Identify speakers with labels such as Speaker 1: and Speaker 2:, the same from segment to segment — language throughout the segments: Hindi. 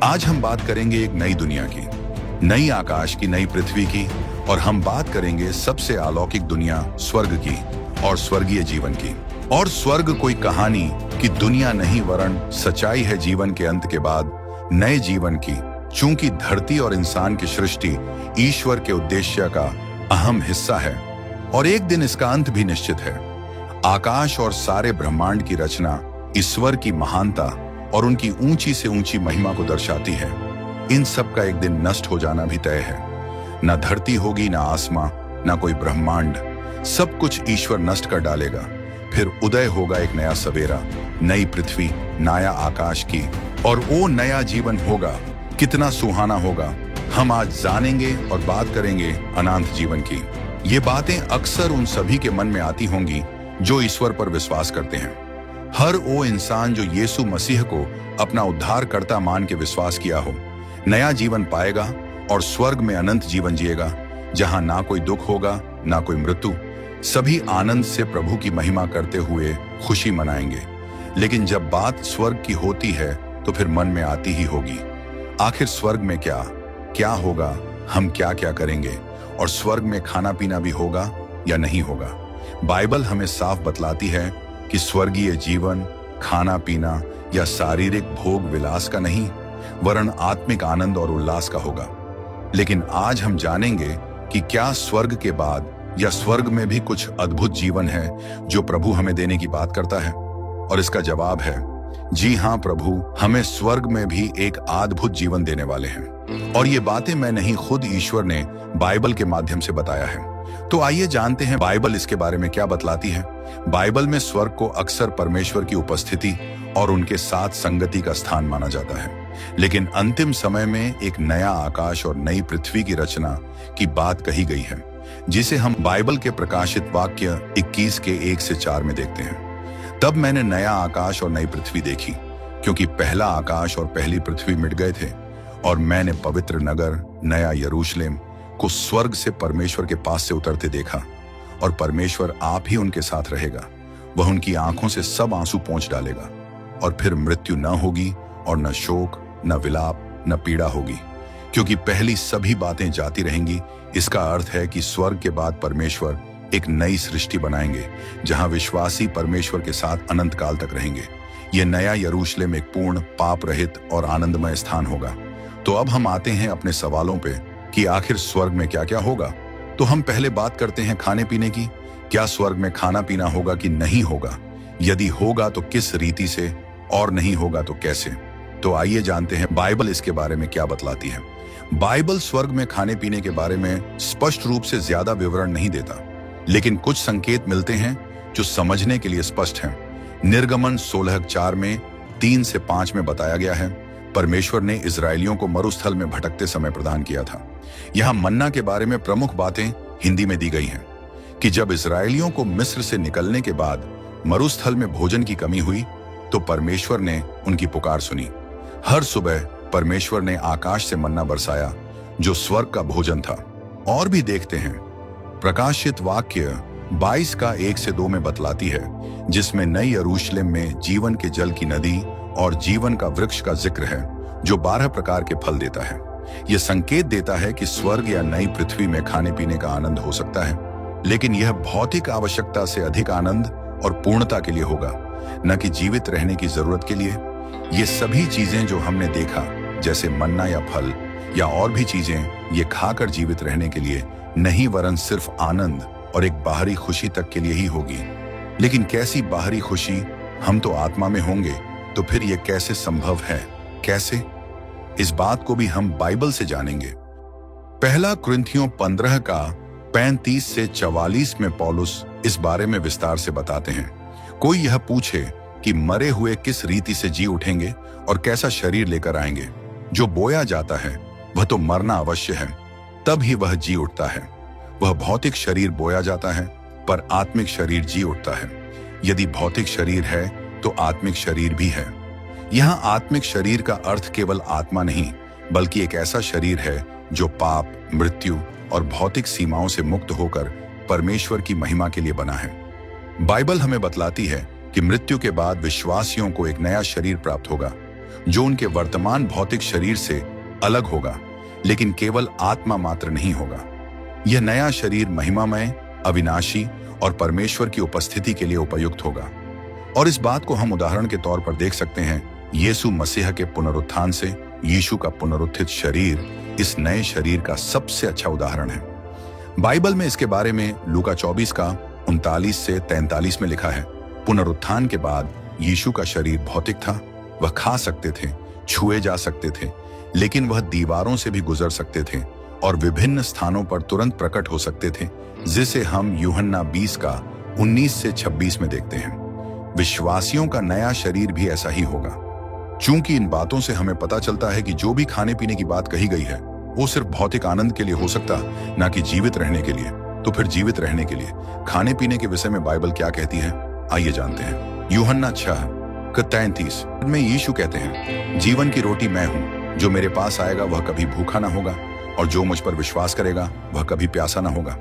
Speaker 1: आज हम बात करेंगे एक नई दुनिया की, नई आकाश की, नई पृथ्वी की, और हम बात करेंगे सबसे अलौकिक दुनिया स्वर्ग की और स्वर्गीय जीवन की। और स्वर्ग कोई कहानी की दुनिया नहीं, वरन सच्चाई है जीवन के अंत के बाद नए जीवन की। चूंकि धरती और इंसान की सृष्टि ईश्वर के उद्देश्य का अहम हिस्सा है और एक दिन इसका अंत भी निश्चित है। आकाश और सारे ब्रह्मांड की रचना ईश्वर की महानता और उनकी ऊंची से ऊंची महिमा को दर्शाती है। इन सब का एक दिन नष्ट हो जाना भी तय है। न धरती होगी, न आसमां, न कोई ब्रह्मांड, सब कुछ ईश्वर नष्ट कर डालेगा। फिर उदय होगा एक नया सवेरा, नई पृथ्वी, नया आकाश की, और वो नया जीवन होगा। कितना सुहाना होगा, हम आज जानेंगे और बात करेंगे अनंत जीवन की। ये बातें अक्सर उन सभी के मन में आती होंगी जो ईश्वर पर विश्वास करते हैं। हर वो इंसान जो यीशु मसीह को अपना उद्धारकर्ता मान के विश्वास किया हो, नया जीवन पाएगा और स्वर्ग में अनंत जीवन जिएगा, जहां ना कोई दुख होगा, ना कोई मृत्यु। सभी आनंद से प्रभु की महिमा करते हुए खुशी मनाएंगे। लेकिन जब बात स्वर्ग की होती है तो फिर मन में आती ही होगी, आखिर स्वर्ग में क्या क्या होगा, हम क्या क्या करेंगे, और स्वर्ग में खाना पीना भी होगा या नहीं होगा। बाइबल हमें साफ बतलाती है कि स्वर्गीय जीवन खाना पीना या शारीरिक भोग विलास का नहीं, वरन आत्मिक आनंद और उल्लास का होगा। लेकिन आज हम जानेंगे कि क्या स्वर्ग के बाद या स्वर्ग में भी कुछ अद्भुत जीवन है जो प्रभु हमें देने की बात करता है। और इसका जवाब है जी हां, प्रभु हमें स्वर्ग में भी एक अद्भुत जीवन देने वाले हैं। और ये बातें मैं नहीं, खुद ईश्वर ने बाइबल के माध्यम से बताया है। तो आइए जानते हैं बाइबल इसके बारे में क्या बतलाती है। बाइबल में स्वर्ग को अक्सर परमेश्वर की उपस्थिति और उनके साथ संगति का स्थान माना जाता है। लेकिन अंतिम समय में एक नया आकाश और नई पृथ्वी की रचना की बात कही गई है, जिसे हम बाइबल के प्रकाशित वाक्य 21 के 1 से 4 में देखते हैं। तब मैंने नया आकाश और नई पृथ्वी देखी, क्योंकि पहला आकाश और पहली पृथ्वी मिट गए थे, और मैंने पवित्र नगर नया यरूशलेम को स्वर्ग से परमेश्वर के पास से उतरते देखा। और परमेश्वर आप ही उनके साथ रहेगा। वह उनकी आंखों से सब आंसू पोंछ डालेगा, और फिर मृत्यु न होगी, और न शोक, न विलाप, न पीड़ा होगी, क्योंकि पहली सभी बातें जाती रहेंगी। इसका अर्थ है कि स्वर्ग के बाद परमेश्वर एक नई सृष्टि बनाएंगे, जहां विश्वासी परमेश्वर के साथ अनंत काल तक रहेंगे। यह नया यरूशलेम एक पूर्ण, पाप रहित और आनंदमय स्थान होगा। तो अब हम आते हैं अपने सवालों पे कि आखिर स्वर्ग में क्या क्या होगा। तो हम पहले बात करते हैं खाने पीने की। क्या स्वर्ग में खाना पीना होगा कि नहीं होगा? यदि होगा तो किस रीति से, और नहीं होगा तो कैसे? तो आइए जानते हैं बाइबल इसके बारे में क्या बतलाती है। बाइबल स्वर्ग में खाने पीने के बारे में स्पष्ट रूप से ज्यादा विवरण नहीं देता, लेकिन कुछ संकेत मिलते हैं जो समझने के लिए स्पष्ट हैं। निर्गमन 16:4 में 3 से 5 में बताया गया है, परमेश्वर ने इजरायलियों को मरुस्थल में भटकते समय प्रदान किया था। यहाँ मन्ना के बारे में प्रमुख बातें हिंदी में दी गई हैं कि जब इजरायलियों को मिस्र से निकलने के बाद मरुस्थल में भोजन की कमी हुई, तो परमेश्वर ने उनकी पुकार सुनी। हर सुबह परमेश्वर ने आकाश से मन्ना बरसाया, जो स्वर्ग का भोजन था। और भी देखते हैं, प्रकाशित वाक्य 22 का 1 से 2 में बतलाती है, जिसमें नई यरूशलेम में जीवन के जल की नदी और जीवन का वृक्ष का जिक्र है, जो 12 प्रकार के फल देता है। यह संकेत देता है कि स्वर्ग या नई पृथ्वी में खाने पीने का आनंद हो सकता है, लेकिन यह भौतिक आवश्यकता से अधिक आनंद और पूर्णता के लिए होगा, न कि जीवित रहने की जरूरत के लिए। ये सभी चीजें जो हमने देखा, जैसे मन्ना या फल या और भी चीजें, ये खाकर जीवित रहने के लिए नहीं, वरन सिर्फ आनंद और एक बाहरी खुशी तक के लिए ही होगी। लेकिन कैसी बाहरी खुशी? हम तो आत्मा में होंगे, तो फिर यह कैसे संभव है? कैसे? इस बात को भी हम बाइबल से जानेंगे। पहला कुरिन्थियों 15 का 35 से 44 में पौलुस इस बारे में विस्तार से बताते हैं। कोई यह पूछे कि मरे हुए किस रीति से जी उठेंगे और कैसा शरीर लेकर आएंगे? जो बोया जाता है वह तो मरना अवश्य है, तब ही वह जी उठता है। वह भौतिक शरीर बोया जाता है, पर आत्मिक शरीर जी उठता है। यदि भौतिक शरीर है तो आत्मिक शरीर भी है। यहाँ आत्मिक शरीर का अर्थ केवल आत्मा नहीं, बल्कि एक ऐसा शरीर है जो पाप, मृत्यु और भौतिक सीमाओं से मुक्त होकर परमेश्वर की महिमा के लिए बना है। बाइबल हमें बतलाती है कि मृत्यु के बाद विश्वासियों को एक नया शरीर प्राप्त होगा, जो उनके वर्तमान भौतिक शरीर से अलग होगा, लेकिन केवल आत्मा मात्र नहीं होगा। यह नया शरीर महिमामय, अविनाशी और परमेश्वर की उपस्थिति के लिए उपयुक्त होगा। और इस बात को हम उदाहरण के तौर पर देख सकते हैं यीशु मसीह के पुनरुत्थान से। यीशु का पुनरुत्थित शरीर इस नए शरीर का सबसे अच्छा उदाहरण है। बाइबल में इसके बारे में लूका 24 का 39 से 43 में लिखा है, पुनरुत्थान के बाद यीशु का शरीर भौतिक था। वह खा सकते थे, छुए जा सकते थे, लेकिन वह दीवारों से भी गुजर सकते थे और विभिन्न स्थानों पर तुरंत प्रकट हो सकते थे, जिसे हम यूहन्ना 20 का 19 से 26 में देखते हैं। विश्वासियों का नया शरीर भी ऐसा ही होगा। चूंकि इन बातों से हमें पता चलता है कि जो भी खाने पीने की बात कही गई है वो सिर्फ भौतिक आनंद के लिए हो सकता, ना कि जीवित रहने के लिए। तो फिर जीवित रहने के लिए खाने पीने के विषय में बाइबल क्या कहती है, आइए जानते हैं। यूहन्ना 6:33 में यीशु कहते हैं, जीवन की रोटी मैं हूं, जो मेरे पास आएगा वह कभी भूखा ना होगा, और जो मुझ पर विश्वास करेगा वह कभी प्यासा ना होगा।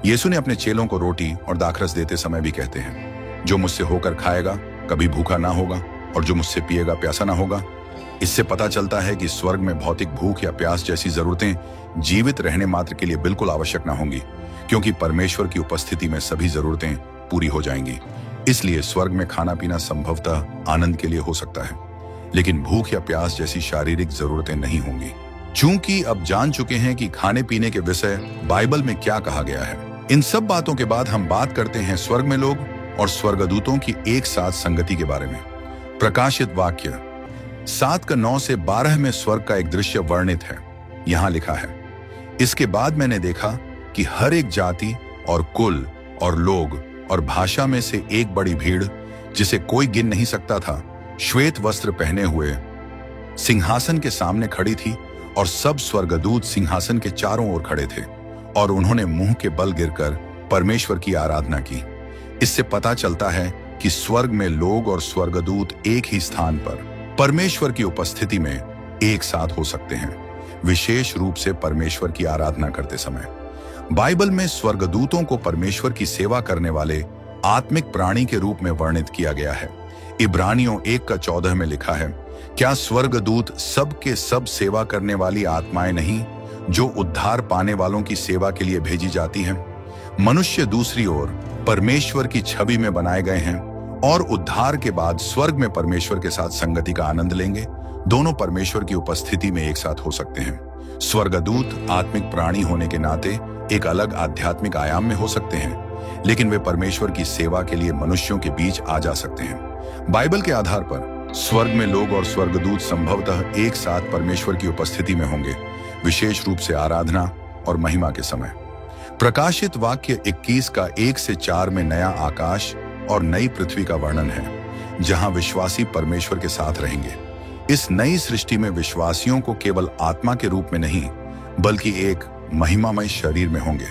Speaker 1: यीशु ने अपने चेलों को रोटी और दाखरस देते समय भी कहते हैं, जो मुझसे होकर खाएगा कभी भूखा ना होगा, और जो मुझसे पिएगा प्यासा ना होगा। इससे पता चलता है कि स्वर्ग में भौतिक भूख या प्यास जैसी जरूरतें जीवित रहने मात्र के लिए बिल्कुल आवश्यक ना होंगी, क्योंकि परमेश्वर की उपस्थिति में सभी जरूरतें पूरी हो जाएंगी। इसलिए स्वर्ग में खाना पीना संभवतः आनंद के लिए हो सकता है, लेकिन भूख या प्यास जैसी शारीरिक जरूरतें नहीं होंगी। चूंकि अब जान चुके हैं कि खाने पीने के विषय बाइबल में क्या कहा गया है, इन सब बातों के बाद हम बात करते हैं स्वर्ग में लोग और स्वर्गदूतों की एक साथ संगति के बारे में। प्रकाशित वाक्य 7:9 से 12 में स्वर्ग का एक दृश्य वर्णित है। यहां लिखा है, इसके बाद मैंने देखा कि हर एक जाति और कुल और लोग और भाषा में से एक बड़ी भीड़, जिसे कोई गिन नहीं सकता था, श्वेत वस्त्र पहने हुए सिंहासन के सामने खड़ी थी, और सब स्वर्गदूत सिंहासन के चारों ओर खड़े थे, और उन्होंने मुंह के बल गिरकर परमेश्वर की आराधना की। इससे पता चलता है कि स्वर्ग में लोग और स्वर्गदूत एक ही स्थान पर परमेश्वर की उपस्थिति में एक साथ हो सकते हैं, विशेष रूप से परमेश्वर की आराधना करते समय। बाइबल में स्वर्गदूतों को परमेश्वर की सेवा करने वाले आत्मिक प्राणी के रूप में वर्णित किया गया है। इब्रानियों 1:14 में लिखा है, क्या स्वर्गदूत सब के सब सेवा करने वाली आत्माएं नहीं, जो उद्धार पाने वालों की सेवा के लिए भेजी जाती हैं? मनुष्य दूसरी ओर परमेश्वर की छवि में बनाए गए हैं और उद्धार के बाद स्वर्ग में परमेश्वर के साथ संगति का आनंद लेंगे। दोनों परमेश्वर की उपस्थिति में एक साथ हो सकते हैं। स्वर्गदूत आत्मिक प्राणी होने के नाते एक अलग आध्यात्मिक आयाम में हो सकते हैं, लेकिन वे परमेश्वर की सेवा के लिए मनुष्यों के बीच आ जा सकते हैं। बाइबल के आधार पर स्वर्ग में लोग और स्वर्गदूत संभवतः एक साथ परमेश्वर की उपस्थिति में होंगे, विशेष रूप से आराधना और महिमा के समय। प्रकाशित वाक्य 21 का 1 से 4 में नया आकाश और नई पृथ्वी का वर्णन है, जहां विश्वासी परमेश्वर के साथ रहेंगे। इस नई सृष्टि में विश्वासियों को केवल आत्मा के रूप में नहीं, बल्कि एक महिमामय शरीर में होंगे।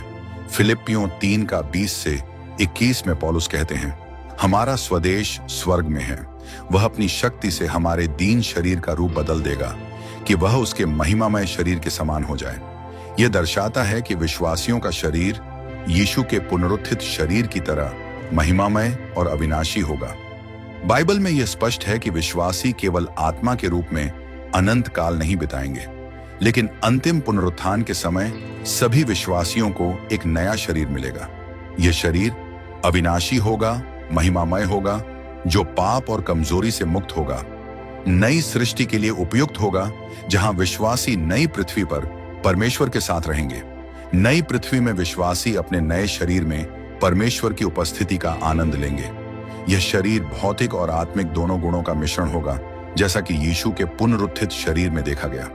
Speaker 1: फिलिपियों 3 का 20 से 21 में पौलुस कहते हैं, हमारा स्वदेश स्वर्ग में है। वह अपनी शक्ति से हमारे दीन शरीर का रूप बदल देगा कि वह उसके महिमामय शरीर के समान हो जाए। यह दर्शाता है कि विश्वासियों का शरीर यीशु के पुनरुत्थित शरीर की तरह महिमामय और अविनाशी होगा। बाइबल में यह स्पष्ट है कि विश्वासी केवल आत्मा के रूप में अनंत काल नहीं बिताएंगे, लेकिन अंतिम पुनरुत्थान के समय सभी विश्वासियों को एक नया शरीर मिलेगा। यह शरीर अविनाशी होगा, महिमामय होगा, जो पाप और कमजोरी से मुक्त होगा, नई सृष्टि के लिए उपयुक्त होगा, जहां विश्वासी नई पृथ्वी पर परमेश्वर के साथ रहेंगे। नई पृथ्वी में विश्वासी अपने नए शरीर में परमेश्वर की उपस्थिति का आनंद लेंगे। यह शरीर भौतिक और आत्मिक दोनों गुणों का मिश्रण होगा, जैसा कि यीशु के पुनरुत्थित शरीर में देखा गया।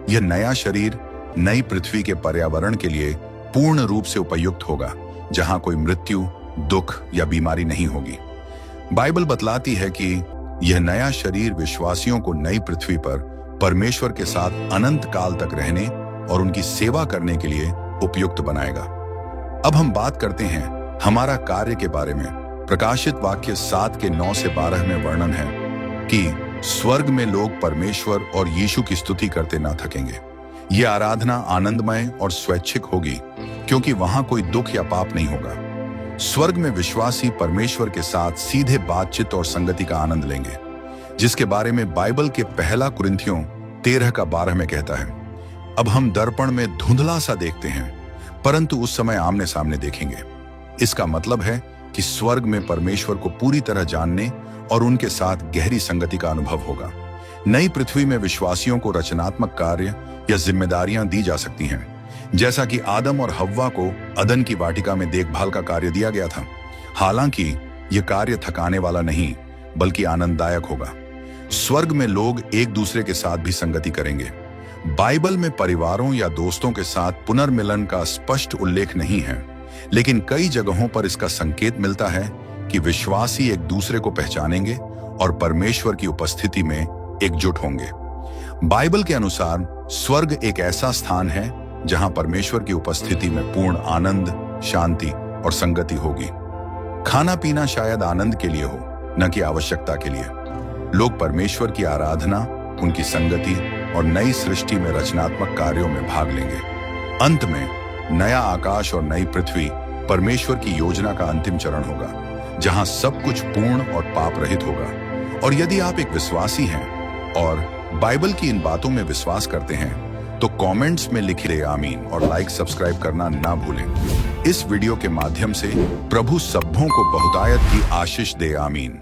Speaker 1: यह नया शरीर नई पृथ्वी के पर्यावरण के लिए पूर्ण रूप से उपयुक्त होगा, जहां कोई मृत्यु, दुख या बीमारी नहीं होगी। बाइबल बतलाती है कि यह नया शरीर विश्वासियों को नई पृथ्वी पर परमेश्वर के साथ अनंत काल तक रहने और उनकी सेवा करने के लिए उपयुक्त बनाएगा। अब हम बात करते हैं हमारा कार्य के बारे में। प्रकाशित वाक्य 7 के 9 से 12 में वर्णन है कि स्वर्ग में लोग परमेश्वर और यीशु की स्तुति करते ना थकेंगे। यह आराधना आनंदमय और स्वैच्छिक होगी, क्योंकि वहां कोई दुख या पाप नहीं होगा। स्वर्ग में विश्वासी परमेश्वर के साथ सीधे बातचीत और संगति का आनंद लेंगे। जिसके बारे में बाइबल के पहला कुरिन्थियों 13:12 में कहता है, अब हम दर्पण में धुंधला सा देखते हैं, परंतु उस समय आमने सामने देखेंगे। इसका मतलब है कि स्वर्ग में परमेश्वर को पूरी तरह जानने और उनके साथ गहरी संगति का अनुभव होगा। नई पृथ्वी में विश्वासियों को रचनात्मक कार्य या जिम्मेदारियां दी जा सकती हैं, जैसा कि आदम और हव्वा को अदन की वाटिका में देखभाल का कार्य दिया गया था। हालांकि यह कार्य थकाने वाला नहीं बल्कि आनंददायक होगा। स्वर्ग में लोग एक दूसरे के साथ भी संगति करेंगे। बाइबल में परिवारों या दोस्तों के साथ पुनर्मिलन का स्पष्ट उल्लेख नहीं है, लेकिन कई जगहों पर इसका संकेत मिलता है कि विश्वासी एक दूसरे को पहचानेंगे और परमेश्वर की उपस्थिति में एकजुट होंगे। बाइबल के अनुसार स्वर्ग एक ऐसा स्थान है जहां परमेश्वर की उपस्थिति में पूर्ण आनंद, शांति और संगति होगी। खाना पीना शायद आनंद के लिए हो, न कि आवश्यकता के लिए। लोग परमेश्वर की आराधना, उनकी संगति और नई सृष्टि में रचनात्मक कार्यों में भाग लेंगे। अंत में नया आकाश और नई पृथ्वी परमेश्वर की योजना का अंतिम चरण होगा, जहां सब कुछ पूर्ण और पाप रहित होगा। और यदि आप एक विश्वासी हैं और बाइबल की इन बातों में विश्वास करते हैं, तो कमेंट्स में लिखिए आमीन और लाइक सब्सक्राइब करना ना भूलें। इस वीडियो के माध्यम से प्रभु सबों को बहुतायत की आशीष दे, आमीन।